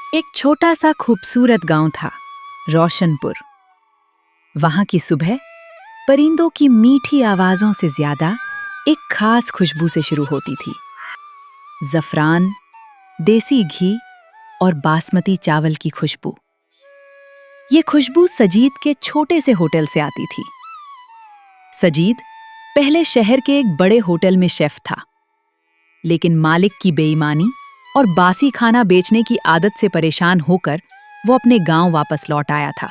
एक छोटा सा खूबसूरत गांव था, रोशनपुर। वहां की सुबह परिंदों की मीठी आवाजों से ज्यादा एक खास खुशबू से शुरू होती थी। जफरान, देसी घी और बासमती चावल की खुशबू। ये खुशबू सजीद के छोटे से होटल से आती थी। सजीद पहले शहर के एक बड़े होटल में शेफ था, लेकिन मालिक की बेईमानी और बासी खाना बेचने की आदत से परेशान होकर वो अपने गांव वापस लौट आया था।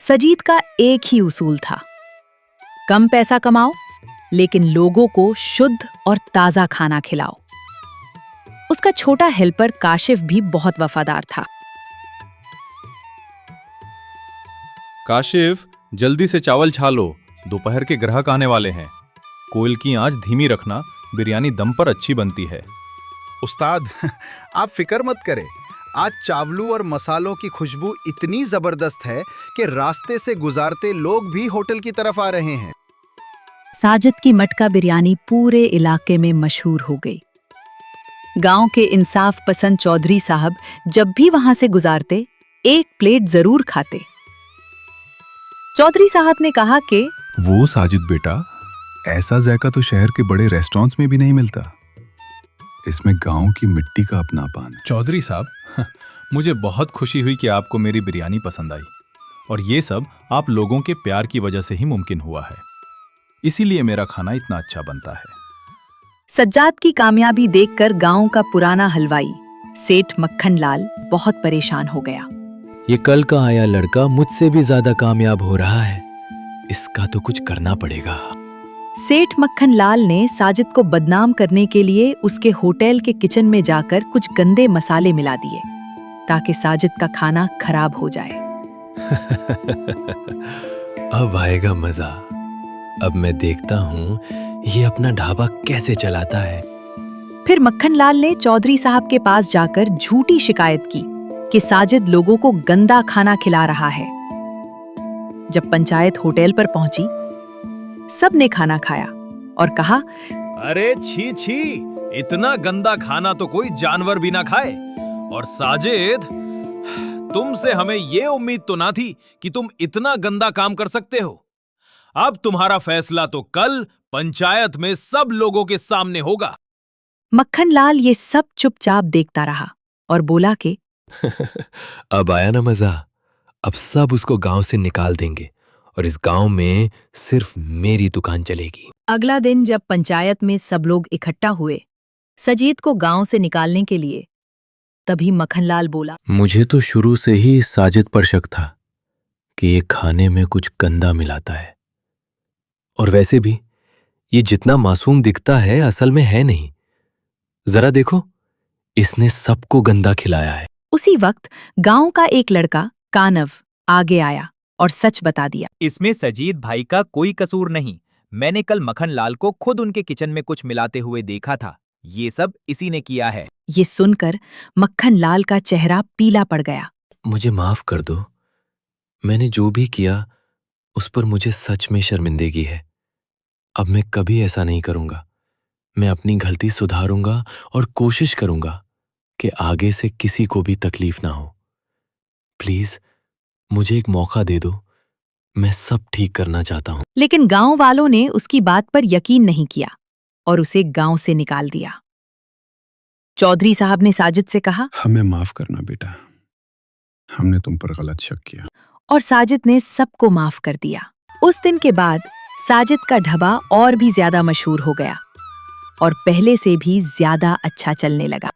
सजीद का एक ही उसूल था, कम पैसा कमाओ लेकिन लोगों को शुद्ध और ताजा खाना खिलाओ। उसका छोटा हेल्पर काशिफ भी बहुत वफादार था। काशिफ, जल्दी से चावल छालो, दोपहर के ग्राहक आने वाले हैं। कोयल की आंच धीमी रखना, बिरयानी दम पर अच्छी बनती है। उस्ताद, आप फिक्र मत करें। आज चावलों और मसालों की खुशबू इतनी जबरदस्त है कि रास्ते से गुजारते लोग भी होटल की तरफ आ रहे हैं। साजिद की मटका बिरयानी पूरे इलाके में मशहूर हो गई। गांव के इंसाफ पसंद चौधरी साहब जब भी वहां से गुजारते एक प्लेट जरूर खाते। चौधरी साहब ने कहा कि वो साजिद बेटा, ऐसा जायका तो शहर के बड़े रेस्टोरेंट्स में भी नहीं मिलता। इसमें गांव की मिट्टी का अपनापन। चौधरी साहब, मुझे बहुत खुशी हुई कि आपको मेरी बिरयानी पसंद आई, और ये सब आप लोगों के प्यार की वजह से ही मुमकिन हुआ है। इसीलिए मेरा खाना इतना अच्छा बनता है। सज्जाद की कामयाबी देखकर गांव का पुराना हलवाई सेठ मक्खन लाल बहुत परेशान हो गया। ये कल का आया लड़का मुझसे भी ज्यादा कामयाब हो रहा है, इसका तो कुछ करना पड़ेगा। सेठ मक्खन लाल ने साजिद को बदनाम करने के लिए उसके होटल के किचन में जाकर कुछ गंदे मसाले मिला दिए ताकि साजिद का खाना खराब हो जाए। अब आएगा मजा। अब मैं देखता हूँ ये अपना ढाबा कैसे चलाता है। फिर मक्खन लाल ने चौधरी साहब के पास जाकर झूठी शिकायत की कि साजिद लोगों को गंदा खाना खिला रहा है। जब पंचायत होटल पर पहुंची, सबने खाना खाया और कहा, अरे छी छी, इतना गंदा खाना तो कोई जानवर भी ना खाए। और साजिद, तुमसे हमें ये उम्मीद तो ना थी कि तुम इतना गंदा काम कर सकते हो। अब तुम्हारा फैसला तो कल पंचायत में सब लोगों के सामने होगा। मक्खन लाल ये सब चुपचाप देखता रहा और बोला कि अब आया ना मजा। अब सब उसको गांव से निकाल देंगे और इस गांव में सिर्फ मेरी दुकान चलेगी। अगला दिन जब पंचायत में सब लोग इकट्ठा हुए सजीद को गांव से निकालने के लिए, तभी मक्खनलाल बोला, मुझे तो शुरू से ही साजिद पर शक था कि ये खाने में कुछ गंदा मिलाता है। और वैसे भी ये जितना मासूम दिखता है असल में है नहीं। जरा देखो, इसने सबको गंदा खिलाया है। उसी वक्त गांव का एक लड़का कानव आगे आया और सच बता दिया। इसमें सजीद भाई का कोई कसूर नहीं। मैंने कल मक्खनलाल को खुद उनके किचन में कुछ मिलाते हुए देखा था। ये सब इसी ने किया है। ये सुनकर मक्खनलाल का चेहरा पीला पड़ गया। मुझे माफ कर दो। मैंने जो भी किया उस पर मुझे सच में शर्मिंदगी है। अब मैं कभी ऐसा नहीं करूंगा। मैं अपनी गलती सुधारूंगा और कोशिश करूंगा कि आगे से किसी को भी तकलीफ ना हो। प्लीज मुझे एक मौका दे दो। मैं सब ठीक करना चाहता हूं। लेकिन गांव वालों ने उसकी बात पर यकीन नहीं किया और उसे गांव से निकाल दिया। चौधरी साहब ने साजिद से कहा, हमें माफ करना बेटा, हमने तुम पर गलत शक किया। और साजिद ने सबको माफ कर दिया। उस दिन के बाद साजिद का ढाबा और भी ज्यादा मशहूर हो गया और पहले से भी ज्यादा अच्छा चलने लगा।